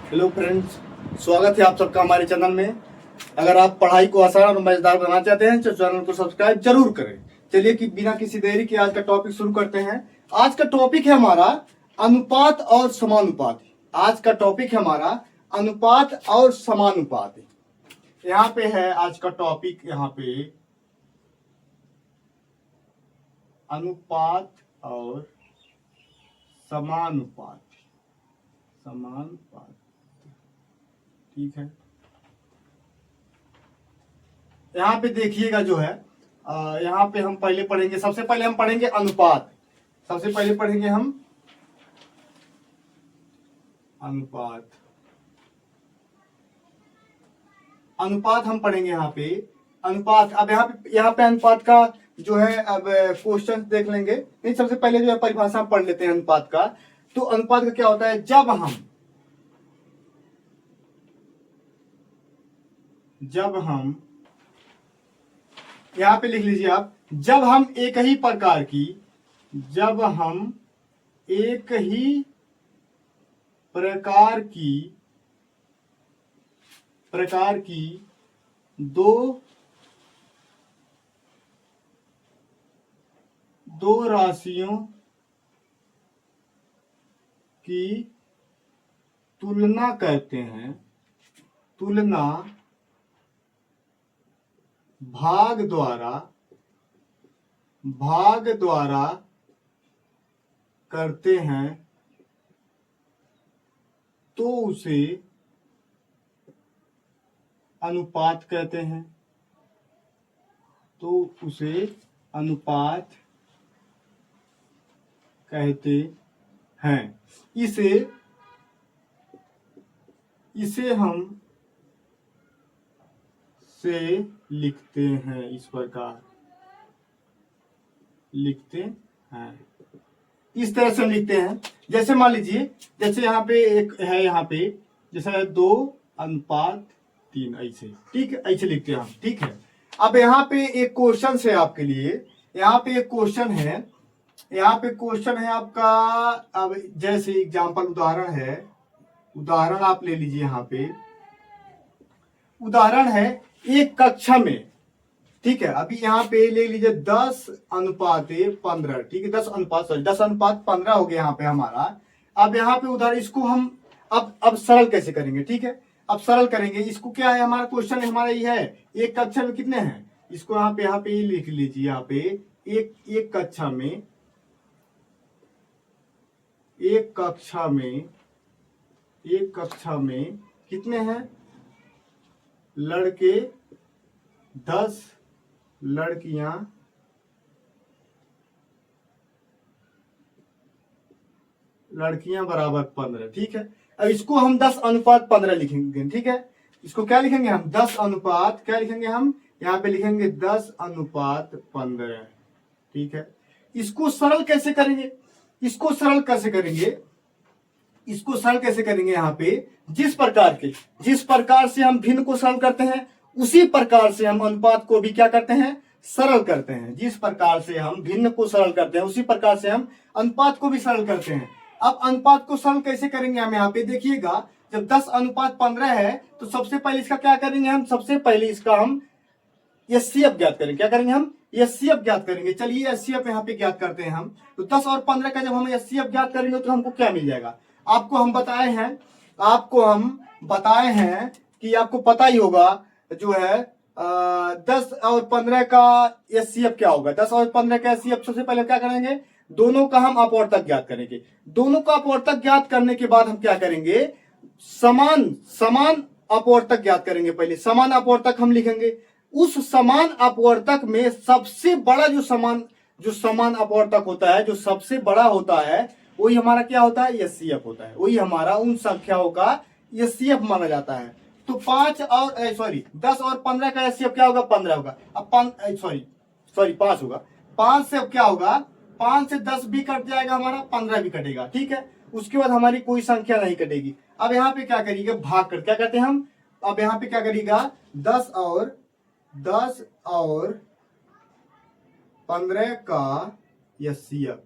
Hello friends, स्वागत है आप सबका हमारे चैनल में। अगर आप पढ़ाई को आसान और मजेदार बनाना चाहते हैं तो चैनल को सब्सक्राइब जरूर करें। चलिए कि बिना किसी देरी के आज का टॉपिक शुरू करते हैं। आज का टॉपिक है हमारा अनुपात और समानुपात। आज का टॉपिक है हमारा अनुपात और समानुपात। यहाँ पे है आज का टॉपिक, यहाँ पे अनुपात और समानुपात। समानुपात, ठीक है। यहाँ पे देखिएगा जो है यहाँ पे हम पहले पढ़ेंगे, सबसे पहले हम पढ़ेंगे अनुपात। सबसे पहले पढ़ेंगे हम अनुपात। अनुपात हम पढ़ेंगे यहाँ पे अनुपात। अब यहाँ पे अनुपात का जो है अब क्वेश्चन देख लेंगे। नहीं, सबसे पहले जो है परिभाषा पढ़ लेते हैं अनुपात का। तो अनुपात का क्या होता है? जब हम यहाँ पे लिख लीजिए आप, जब हम एक ही प्रकार की दो राशियों की तुलना करते हैं, तुलना भाग द्वारा करते हैं, तो उसे अनुपात कहते हैं। तो उसे अनुपात कहते हैं। इसे हम से लिखते हैं, इस प्रकार लिखते हैं। इस तरह से हम लिखते हैं। जैसे मान लीजिए, जैसे यहाँ पे एक है, यहाँ पे जैसे 2:3, ऐसे, ठीक है, ऐसे लिखते हैं हम, ठीक है। अब यहाँ पे एक क्वेश्चन है आपके लिए, यहाँ पे एक क्वेश्चन है, आपका। अब जैसे एग्जांपल उदाहरण आप ले लीजिए। यहाँ पे उदाहरण है एक कक्षा में, ठीक है। अभी यहाँ पे ले लीजिए 10:15, ठीक है। 10:15 हो गया यहाँ पे हमारा। अब यहाँ पे उदाहरण, इसको हम अब सरल कैसे करेंगे, ठीक है। अब सरल करेंगे इसको। क्या है हमारा क्वेश्चन? हमारा ये है, एक कक्षा में कितने हैं? इसको यहाँ पे लिख लीजिए। यहाँ पे एक कक्षा में कितने हैं लड़के? 10, लड़कियां 15, ठीक है। अब इसको हम 10:15 लिखेंगे, ठीक है। इसको क्या लिखेंगे हम? 10 क्या लिखेंगे हम? यहाँ पे लिखेंगे 10:15, ठीक है। इसको सरल कैसे करेंगे? इसको सरल कैसे करेंगे? यहाँ पे जिस प्रकार से हम भिन्न को सरल करते हैं, उसी प्रकार से हम अनुपात को भी क्या करते हैं? सरल करते हैं। जिस प्रकार से हम भिन्न को सरल करते हैं, उसी प्रकार से हम अनुपात को भी सरल करते हैं। अब अनुपात को सरल कैसे करेंगे? हम यहाँ पे देखिएगा, जब 10:15 है तो सबसे पहले इसका क्या करेंगे हम? सबसे पहले इसका हम एचसीएफ ज्ञात करेंगे। क्या करेंगे हम? एचसीएफ ज्ञात करेंगे। चलिए एचसीएफ यहाँ पे ज्ञात करते हैं हम। तो 10 और 15 का जब हम एचसीएफ ज्ञात करेंगे तो हमको क्या मिल जाएगा? आपको हम बताए हैं कि आपको पता ही होगा जो है 10 और 15 का एचसीएफ क्या होगा। 10 और 15 का एचसीएफ सबसे पहले क्या करेंगे? दोनों का हम अपवर्तक ज्ञात करेंगे। दोनों का अपवर्तक ज्ञात करने के बाद हम क्या करेंगे? समान अपवर्तक ज्ञात करेंगे। पहले समान अपवर्तक हम लिखेंगे। उस समान अपवर्तक में सबसे बड़ा जो समान अपवर्तक होता है, जो सबसे बड़ा होता है, वही हमारा क्या होता है? एचसीएफ होता है। वही हमारा उन संख्याओं का एचसीएफ माना जाता है। तो 10 और 15 का एचसीएफ क्या होगा? 15 होगा। अब 5 होगा। 5 से अब क्या होगा? 5 से 10 भी कट जाएगा हमारा, 15 भी कटेगा, ठीक है। उसके बाद हमारी कोई संख्या नहीं कटेगी। अब यहाँ पे क्या करिएगा? भाग कर क्या करते हैं हम? अब यहाँ पे क्या करिएगा? 10 और 15 का एचसीएफ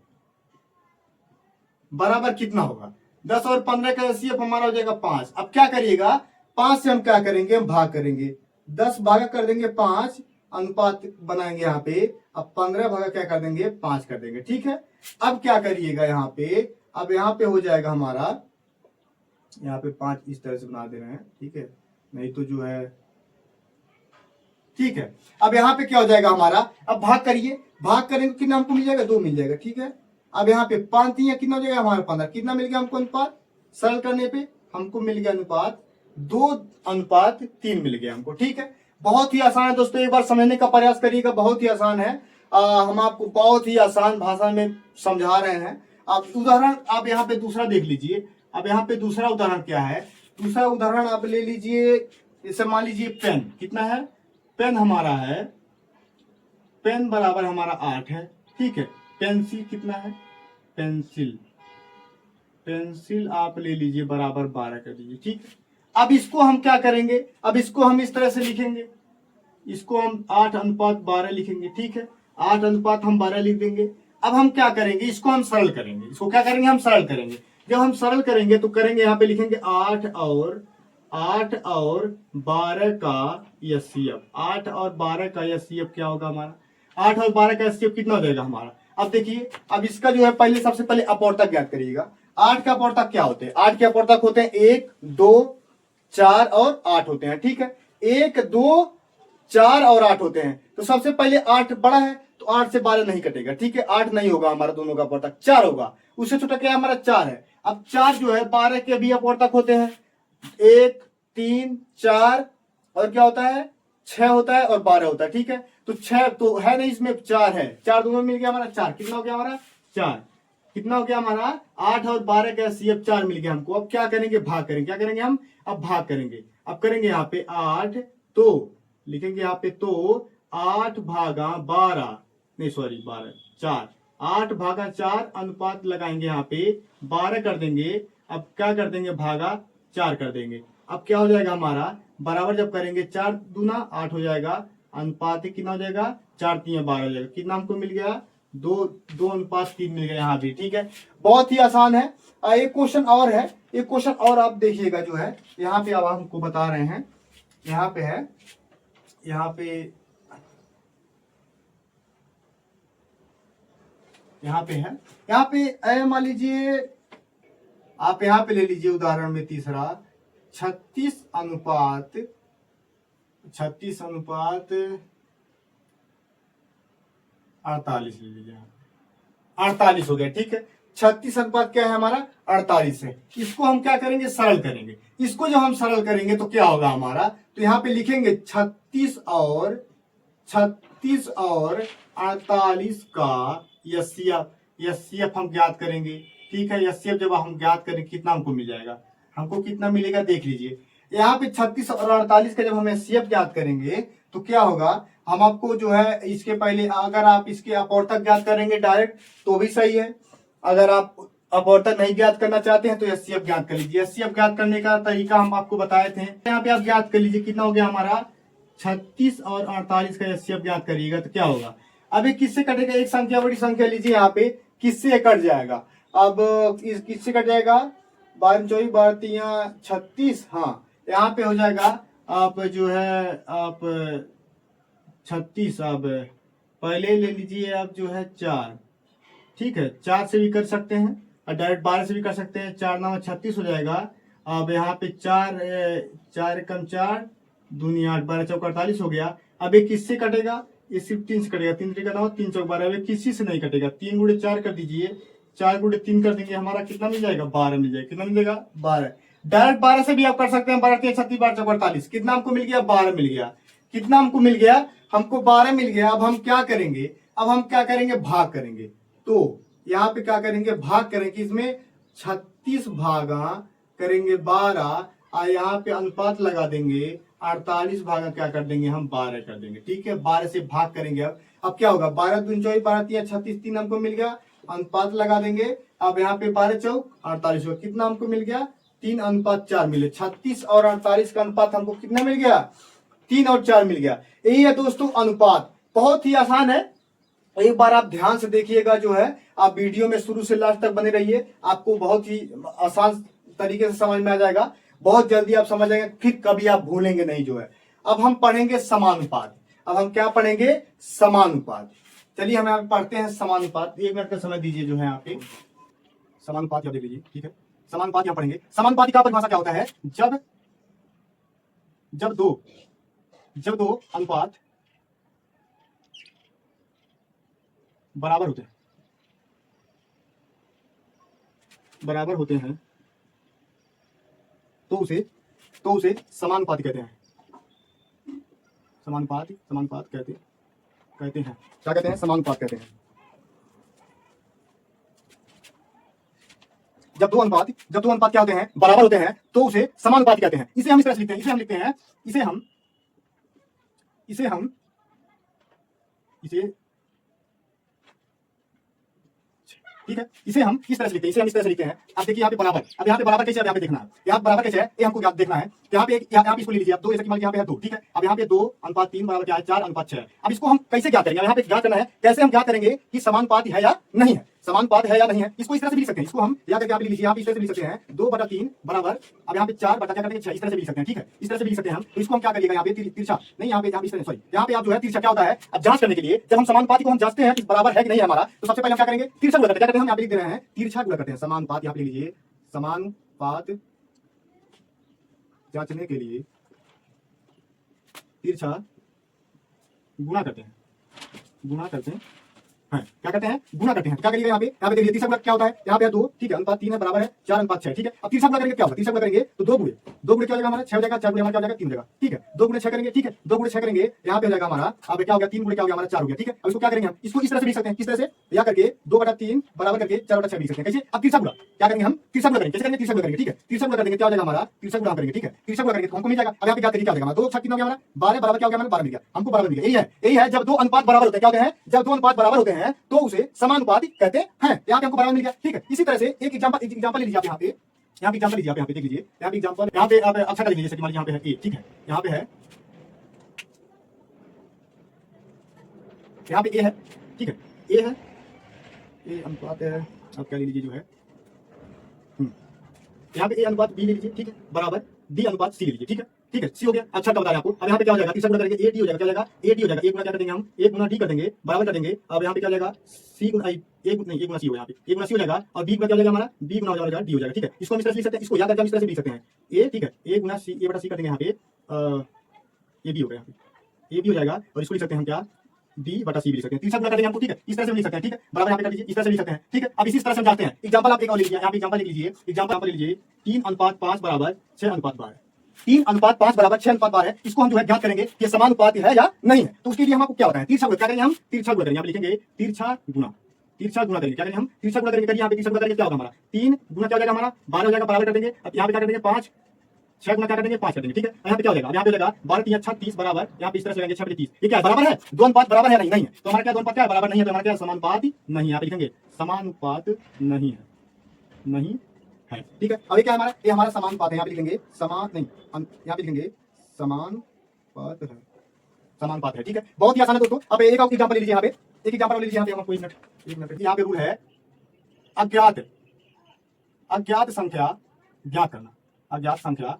बराबर कितना होगा? 10 और 15 का एचसीएफ हमारा हो जाएगा 5। अब क्या करिएगा, 5 से हम क्या करेंगे, हम भाग करेंगे, 10 भागा कर देंगे 5, अनुपात बनाएंगे यहाँ पे। अब 15 भागा क्या कर देंगे, 5 कर देंगे। ठीक है, अब क्या करिएगा यहाँ पे, अब यहाँ पे हो जाएगा हमारा, यहाँ पे 5 इस तरह से बना दे रहे हैं, ठीक है, नहीं तो जो है, ठीक है। अब यहाँ पे क्या हो जाएगा हमारा, अब भाग करिए, भाग करेंगे कितना हमको मिल जाएगा, 2 मिल जाएगा। ठीक है, अब यहाँ पे 5 3 कितना हो जाएगा हमारा 15, कितना मिल गया हमको अनुपात, सरल करने पे हमको मिल गया अनुपात 2:3 मिल गया हमको। ठीक है, बहुत ही आसान है दोस्तों, एक बार समझने का प्रयास करिएगा, बहुत ही आसान है। हम आपको बहुत ही आसान भाषा में समझा रहे हैं। अब उदाहरण आप यहाँ पे दूसरा देख लीजिए। अब यहाँ पे दूसरा उदाहरण क्या है, दूसरा उदाहरण आप ले लीजिए, जैसे मान लीजिए पेन कितना है, पेन हमारा है, पेन बराबर हमारा 8 है। ठीक है, पेंसिल कितना है, पेंसिल, पेंसिल आप ले लीजिए बराबर 12 कर दीजिए। ठीक है, अब इसको हम क्या करेंगे, अब इसको हम इस तरह से लिखेंगे, इसको हम 8:12 लिखेंगे। ठीक है, 8:12 लिख देंगे। अब हम क्या करेंगे, इसको हम सरल करेंगे, इसको क्या करेंगे, हम सरल करेंगे। जब हम सरल करेंगे तो करेंगे, यहाँ पे लिखेंगे 8 और 12 का एचसीएफ, 8 और 12 का एचसीएफ क्या होगा हमारा, 8 और 12 का एचसीएफ कितना हो जाएगा हमारा। अब देखिए, अब इसका जो है पहले सबसे पहले अपवर्तक ज्ञात करिएगा। 8 का अपवर्तक क्या होते हैं, 8 के अपवर्तक होते हैं 1 2 4 और 8 होते हैं। ठीक है, 1 2 4 और 8 होते हैं। तो सबसे पहले 8 बड़ा है तो 8 से 12 नहीं कटेगा। ठीक है, 8 नहीं होगा हमारा, दोनों का अपवर्तक 4 होगा, उससे छोटा क्या हमारा 4 है। अब 4 जो है 12 के भी अपवर्तक होते हैं, 1 3 4 और क्या होता है 6 होता है और 12 होता है। ठीक है, तो 6 तो है नहीं, इसमें 4 है, 4 दोनों मिल गया हमारा 4, कितना हो गया हमारा 4, कितना हो गया हमारा 8 और 12 का एचसीएफ 4 मिल गया हमको। अब क्या करेंगे, भाग करेंगे, क्या करेंगे हम, अब भाग करेंगे। अब करेंगे यहाँ पे 8 तो लिखेंगे यहाँ पे, तो 8 भागा 12 नहीं सॉरी 12 4, 8 भागा 4 अनुपात लगाएंगे यहाँ पे 12 कर देंगे। अब क्या कर देंगे, भागा 4 कर देंगे। अब क्या हो जाएगा हमारा, बराबर जब करेंगे 4 दूना 8 हो जाएगा, अनुपात कितना हो जाएगा 4 3 12 हो जाएगा, कितना हमको मिल गया 2:3 मिल गया यहाँ भी। ठीक है, बहुत ही आसान है। एक क्वेश्चन और है, एक क्वेश्चन और आप देखिएगा जो है यहाँ पे, अब हमको बता रहे हैं, यहाँ पे है, यहाँ पे है, यहाँ पे मान लीजिए आप यहाँ पे ले लीजिए उदाहरण में तीसरा 36 अनुपात 48 ले लीजिए, 48 हो गया। ठीक है, 36 अनुपात क्या है हमारा 48 है। इसको हम क्या करेंगे, सरल करेंगे। इसको जब हम सरल करेंगे तो क्या होगा हमारा, तो यहाँ पे लिखेंगे 36 और 48 का एचसीएफ हम ज्ञात करेंगे। ठीक है, एचसीएफ जब हम ज्ञात करेंगे कितना हमको मिल जाएगा, हमको कितना मिलेगा देख लीजिए। यहाँ पे 36 और 48 का जब हम एचसीएफ ज्ञात करेंगे तो क्या होगा, हम आपको जो है इसके पहले अगर आप इसके अपवर्तक ज्ञात करेंगे डायरेक्ट तो भी सही है, अगर आप अपवर्तक नहीं ज्ञात करना चाहते हैं तो एचसीएफ ज्ञात कर लीजिए। एचसीएफ ज्ञात करने का तरीका हम आपको बताए थे, यहाँ पे आप ज्ञात कर लीजिए कितना हो गया हमारा 36 और 48 का एचसीएफ ज्ञात करिएगा तो क्या होगा। अब ये किससे कटेगा, एक संख्या बड़ी संख्या लीजिए, यहाँ पे किससे कट जाएगा, अब किससे कट जाएगा, 12 24 12 3 36, हाँ यहाँ पे हो जाएगा आप जो है आप 36, अब पहले ले लीजिए आप जो है 4। ठीक है, 4 से भी कर सकते हैं और डायरेक्ट 12 से भी कर सकते हैं, 4 9 36 हो जाएगा। अब यहाँ पे 4 कम 4 दूनी 8 12 चौक 48 हो गया। अब ये किससे कटेगा, ये सिर्फ 3 से कटेगा, 3 3 9 3 चौक 12, किसी से नहीं कटेगा, 3 गुणे 4 कर दीजिए, 4 गुणे 3 कर देंगे, हमारा कितना मिल जाएगा 12 मिल जाएगा, कितना मिलेगा 12। डायरेक्ट 12 से भी आप कर सकते हैं, 12 3 36 12 चौक 48, कितना हमको मिल गया 12 मिल गया, कितना हमको मिल गया, हमको 12 मिल गया। अब हम क्या करेंगे, अब हम क्या करेंगे, भाग करेंगे। तो यहाँ पे क्या करेंगे, भाग करेंगे, इसमें 36 भागा करेंगे 12 और यहाँ पे अनुपात लगा देंगे 48 भागा क्या कर देंगे हम 12 कर देंगे। ठीक है, 12 से भाग करेंगे। अब क्या होगा, 12 दूनी 24 12 3 36 3 हमको मिल गया, अनुपात लगा देंगे। अब यहाँ पे 12 चौक 48 हुआ, कितना हमको मिल गया 3:4 मिले। 36 और 48 का अनुपात हमको कितना मिल गया, 3 और 4 मिल गया। यही है दोस्तों अनुपात, बहुत ही आसान है, एक बार आप ध्यान से देखिएगा, जो है आप वीडियो में शुरू से लास्ट तक बने रहिए, आपको बहुत ही आसान तरीके से समझ में आ जाएगा, बहुत जल्दी आप समझ जाएंगे, फिर कभी आप भूलेंगे नहीं। जो है अब हम पढ़ेंगे समानुपात। अब हम क्या पढ़ेंगे? समानुपात। चलिए हम यहाँ पे पढ़ते हैं समानुपात। 1 मिनट का समय दीजिए। जो है यहाँ पे समानुपात देख लीजिए, ठीक है। समानुपात यहाँ पढ़ेंगे। समानुपात का परिभाषा क्या होता है? जब दो अनुपात बराबर होते हैं तो उसे समानुपात कहते हैं। समानुपात कहते हैं। क्या कहते हैं? समानुपात कहते हैं। जब दो अनुपात क्या होते हैं? बराबर होते हैं तो उसे समानुपात कहते हैं। इसे हम इस तरह से लिखते हैं। ठीक है, इसे हम इस तरह से लिखते हैं। अब देखिए यहाँ पे बराबर। अब यहाँ पे बराबर कैसे है? यहाँ पे देखना है। यहाँ बराबर कैसे है ये हमको देखना है। तो यहाँ पे यहाँ पे इसको ले लीजिए आप 2, जैसे कि मान लीजिए यहाँ पे है 2, ठीक है। अब यहाँ पे 2:3 बराबर क्या है? 4:6। अब इसको हम कैसे ज्ञात करेंगे? यहाँ पे ज्ञात करना है। कैसे हम ज्ञात करेंगे कि समानुपात है या नहीं है? समानुपात है या नहीं है, इसको इस तरह से लिख सकते हैं। इसको हम या करके आप लिख लीजिए। यहाँ पे इस तरह से लिख सकते हैं 2/3 बराबर, अब यहाँ पे 4 क्या करेंगे? 6। इस तरह से लिख सकते हैं, ठीक है। इस तरह से लिख सकते हैं हम। तो इसको हम क्या करिएगा? यहाँ पे तिरछा नहीं, यहाँ पे इस तरह सॉरी, यहाँ पे आप जो है तिरछा क्या होता है? अब जांच करने के लिए जब हम समानुपाती को हम जांचते हैं कि बराबर है कि नहीं है हमारा, तो सबसे पहले हम क्या करेंगे? तिरछा गुणा करते हैं। क्या करते हैं? हम यहाँ पे लिख दे रहे हैं तिरछा गुणा करते हैं। समानुपात यहाँ पे लिख लीजिए। समानुपात जांचने के लिए तिरछा गुणा करते हैं। क्या करते हैं? गुणा करते हैं। क्या करिएगा? यहाँ पे देखिए तिरछा गुणा क्या होता है? यहाँ पे 2, ठीक है, 3 है बराबर है 4:6, ठीक है। अब तिरछा गुणा करेंगे क्या होगा? तिरछा गुणा करेंगे तो 2 गुणे क्या हो जाएगा हमारा? 6 हो जाएगा। 4 गुणे हमारा क्या हो जाएगा? 3 हो जाएगा, ठीक है। 2 गुणे 6 करेंगे, ठीक है। 2 गुणे 6 करेंगे, यहाँ पे हो जाएगा हमारा, अब क्या हो गया? 3 गुणे क्या हो गया हमारा? 4 हो गया, ठीक है। अब इसको क्या करेंगे? हम इसको इस तरह से लिख सकते हैं। किस तरह से? या करके 2/3 बराबर करके 4/6 लिख सकते हैं। कैसे? अब तिरछा गुणा क्या करेंगे? हम तिरछा गुणा करेंगे। कैसे करेंगे? तिरछा गुणा करेंगे, ठीक है। तिरछा गुणा करेंगे क्या हो जाएगा हमारा? तिरछा गुणा करेंगे, ठीक है। तिरछा गुणा करेंगे तो हमको मिल जाएगा। अब यहाँ पे क्या करेंगे? क्या हो जाएगा? 2 6 कितना हो गया हमारा? 12 बराबर क्या हो गया हमारा? 12 मिल गया हमको, बराबर मिल गया। यही है जब दो अनुपात बराबर होते हैं। क्या होते हैं? जब दो अनुपात बराबर होते हैं तो उसे समानुपात कहते हैं। यहाँ पे हमको बराबर मिल गया, ठीक है। इसी तरह से एक एग्जांपल ले लीजिए आप। यहाँ पे एग्जांपल लीजिए आप। यहाँ पे देख लीजिए, यहाँ पे एग्जांपल, यहाँ पे आप अच्छा कर लीजिए। जैसे कि मान लीजिए यहाँ पे है ए, ठीक है। यहाँ पे ए है, ठीक है। ए है, ए अनुपात है, आप क्या ले लीजिए जो है, यहाँ पे ए अनुपात बी ले लीजिए, ठीक है, बराबर डी अनुपात सी ले लीजिए, ठीक है। ठीक है, सी हो गया। अच्छा कब बता रहे हैं आपको? अब यहाँ पे क्या हो जाएगा? तीसरा गुणा करेंगे, ए डी हो जाएगा। क्या हो जाएगा? ए डी हो जाएगा। एक गुणा क्या कर देंगे हम? एक गुणा डी कर देंगे, बराबर कर देंगे। अब यहाँ पे क्या हो जाएगा? सी गुणा ए नहीं, एक गुणा सी हो, यहाँ पे एक गुणा सी हो जाएगा। और बी गुणा क्या हो जाएगा हमारा? बी गुणा हो जाएगा, डी हो जाएगा, ठीक है। इसको हम इस तरह से लिख सकते हैं। इसको याद करके हम इस तरह से लिख सकते हैं ए, ठीक है, ए गुणा सी, ए बटा सी कर देंगे यहाँ पे, ए बी हो गया। यहाँ पे ए बी हो जाएगा और इसको लिख सकते हैं हम क्या? डी बटा सी भी लिख सकते हैं। तीसरा गुणा कर देंगे हमको, ठीक है। इस तरह से लिख सकते हैं, ठीक है, बराबर यहाँ पे कर लीजिए। इस तरह से लिख सकते हैं, ठीक है। अब इसी तरह से हम जाते हैं। एग्जांपल आप एक और लीजिए। यहाँ पे एग्जांपल लिख लीजिए। एग्जांपल ले लीजिए 3:5 बराबर 6:12। 3:5 बराबर 6:12 है। इसको हम जो है ज्ञात करेंगे कि समानुपाती है या नहीं है। तो उसके लिए हम आपको क्या बताएं? तिरछा गुणा। क्या करेंगे हम? तिरछा गुणा करेंगे। यहाँ पे लिखेंगे तिरछा गुणा करेंगे। क्या करेंगे हम? तिरछा गुणा करेंगे। यहाँ पे तिरछा गुणा करेंगे क्या होगा हमारा? 3 गुणा क्या हो जाएगा हमारा? 12 हो जाएगा, बराबर कर देंगे। अब यहाँ पे क्या कर देंगे? 5, 6 गुणा क्या कर देंगे? 5 कर देंगे, ठीक है। यहाँ पे क्या हो जाएगा? यहाँ पे हो जाएगा 12 3 6 30 बराबर, यहाँ पे इस तरह से लेंगे 6 30। ये क्या है? बराबर है। दो अनुपात बराबर है? नहीं है। तो हमारा क्या? दो अनुपात क्या है? बराबर नहीं है। तो हमारा क्या? समानुपात नहीं है। यहाँ पे लिखेंगे समानुपात नहीं है, ठीक है। अब ये क्या है हमारा? ये हमारा समानुपात है। यहाँ पे लिखेंगे समान नहीं, यहाँ पे लिखेंगे समानुपात है, ठीक है। बहुत ही आसान है दोस्तों। अब एक और एग्जांपल ले लीजिए। यहाँ पे एक एग्जांपल ले लीजिए। यहाँ पे हमको एक मिनट, यहाँ पे रूल है अज्ञात संख्या ज्ञात करना। अज्ञात संख्या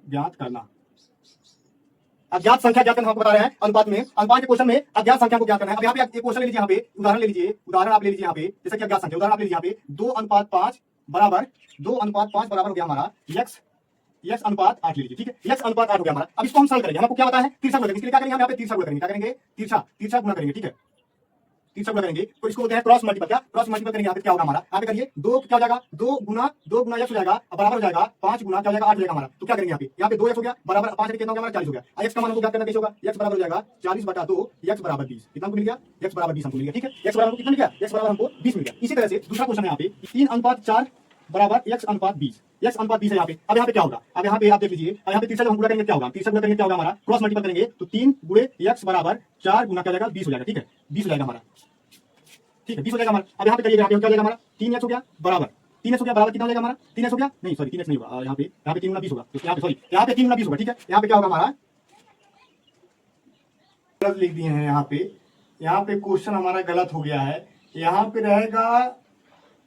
ज्ञात करना हमको बता रहे हैं अनुपात में। अनुपात के क्वेश्चन में अज्ञात संख्या को ज्ञात करना है। अब यहाँ पे एक क्वेश्चन ले लीजिए। यहाँ पे उदाहरण ले लीजिए। उदाहरण आप ले लीजिए यहाँ पे, जैसे कि अज्ञात संख्या उदाहरण आप ले लीजिए। यहाँ पे 2:5 बराबर 2:5 बराबर हो गया हमारा x अनुपात 8 ले लीजिए, ठीक है। x अनुपात 8 हो गया हमारा। अब इसको हम सरल करेंगे। हमको क्या बताया है? तिरछा गुणा करेंगे। इसके लिए क्या करेंगे? हम यहाँ पे तिरछा गुणा करेंगे। क्या करेंगे? तिरछा गुणा करेंगे, ठीक है। तिरछा गुणा करेंगे तो इसको बोलते हैं क्रॉस मल्टीपल। क्या? क्रॉस मल्टीपल करेंगे। यहाँ पे क्या होगा हमारा? यहाँ पे करिए 2 क्या हो जाएगा? 2 गुना x हो जाएगा, बराबर हो जाएगा 5 गुना क्या हो जाएगा? 8 हो जाएगा हमारा। तो क्या करेंगे? यहाँ पे 2x हो गया, बराबर 5 कितना हो गया हमारा? 40 हो गया। x का मान हमको ज्ञात करना कैसे होगा? x बराबर हो जाएगा 40/2, x बराबर 20। कितना हमको मिल गया? x बराबर 20 हमको मिल गया, ठीक है। x बराबर कितना मिल गया? x बराबर हमको 20 मिल गया। इसी तरह से दूसरा क्वेश्चन है यहाँ पे 3:4 बराबर x अनुपात 20। x अनुपात 20 है यहाँ पे। अब यहाँ पे क्या होगा? अब यहाँ पे आप देख लीजिए। अब यहाँ पे तीसरा जब हम गुणा करेंगे क्या होगा? तीसरा गुणा करेंगे क्या होगा हमारा? क्रॉस मल्टीपल करेंगे तो 3 गुणे x बराबर 4 गुना क्या हो जाएगा? 20 हो जाएगा, ठीक है। 20 हो जाएगा हमारा, ठीक है, 20 हो जाएगा हमारा। अब यहाँ पे करिएगा, क्या हो जाएगा हमारा? 3x हो गया बराबर 3x हो गया, बराबर कितना हो जाएगा हमारा? 3x हो गया, नहीं सॉरी 3x नहीं होगा। यहाँ पे 3 गुना 20 होगा। तो यहाँ पे सॉरी, यहाँ पे 3 गुना 20 होगा, ठीक है। यहाँ पे क्या होगा हमारा? लिख दिए हैं यहाँ पे यहाँ पे क्वेश्चन हमारा गलत हो गया है। यहाँ पे रहेगा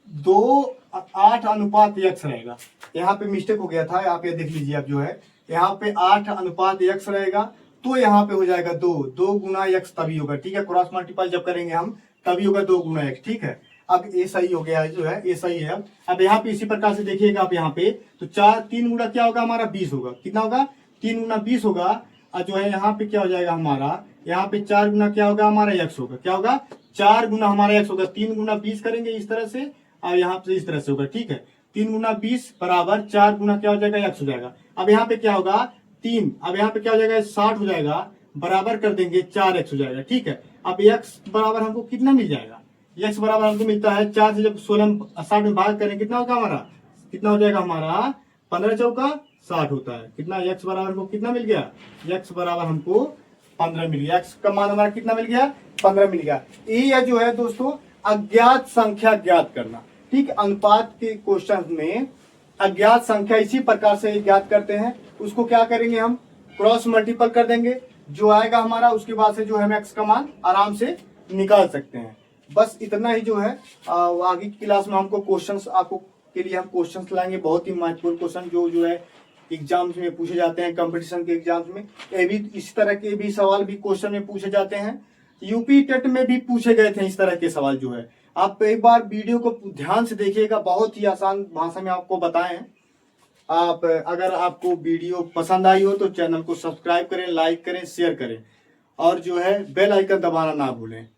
2:8 रहेगा। यहाँ पे मिस्टेक हो गया था, यहाँ पे देख लीजिए आप जो है, यहाँ पे 8:x रहेगा, तो यहाँ पे हो जाएगा 2 गुना x तभी होगा, ठीक है। क्रॉस मल्टीपल जब करेंगे हम तभी होगा 2 गुना x, ठीक है। अब ये सही हो गया है, जो है ये सही है। अब यहाँ पे इसी प्रकार से देखिएगा आप यहाँ पे, तो 3 गुना क्या होगा हमारा 20 होगा, कितना होगा 3 गुना 20 होगा। और जो है यहाँ पे क्या हो जाएगा हमारा, यहाँ पे 4 गुना क्या होगा हमारा x होगा, क्या होगा 4 गुना हमारा x होगा। 3 गुना 20 करेंगे इस तरह से, और यहाँ पे इस तरह से होगा, ठीक है। 3 गुना 20 बराबर 4 गुना क्या हो जाएगा x हो जाएगा। अब यहाँ पे क्या होगा 3, अब यहाँ पे क्या हो जाएगा 60 हो जाएगा, बराबर कर देंगे 4x हो जाएगा, ठीक है। अब x बराबर हमको कितना मिल जाएगा, x बराबर हमको मिलता है 4 से जब 60 में भाग करें कितना होगा हमारा, कितना हो जाएगा हमारा 15 चौका 60 होता है। कितना x बराबर हमको कितना मिल गया, x बराबर हमको 15 मिल गया। x का मान हमारा कितना मिल गया 15 मिल गया। ये जो है दोस्तों अज्ञात संख्या ज्ञात करना, ठीक। अनुपात के क्वेश्चन में अज्ञात संख्या इसी प्रकार से ज्ञात करते हैं। उसको क्या करेंगे हम, क्रॉस मल्टीपल कर देंगे, जो आएगा हमारा उसके बाद से जो है हम x का मान आराम से निकाल सकते हैं। बस इतना ही जो है। आगे की क्लास में हमको क्वेश्चंस आपको के लिए हम क्वेश्चंस लाएंगे, बहुत ही महत्वपूर्ण क्वेश्चन जो है एग्जाम्स में पूछे जाते हैं, कंपटीशन के एग्जाम्स में। ये भी इस तरह के भी सवाल भी क्वेश्चन में पूछे जाते हैं। यूपी टेट में भी पूछे गए थे इस तरह के सवाल जो है। आप एक बार वीडियो को ध्यान से देखिएगा, बहुत ही आसान भाषा में आपको बताए हैं। आप अगर आपको वीडियो पसंद आई हो तो चैनल को सब्सक्राइब करें, लाइक करें, शेयर करें, और जो है बेल आइकन दबाना ना भूलें।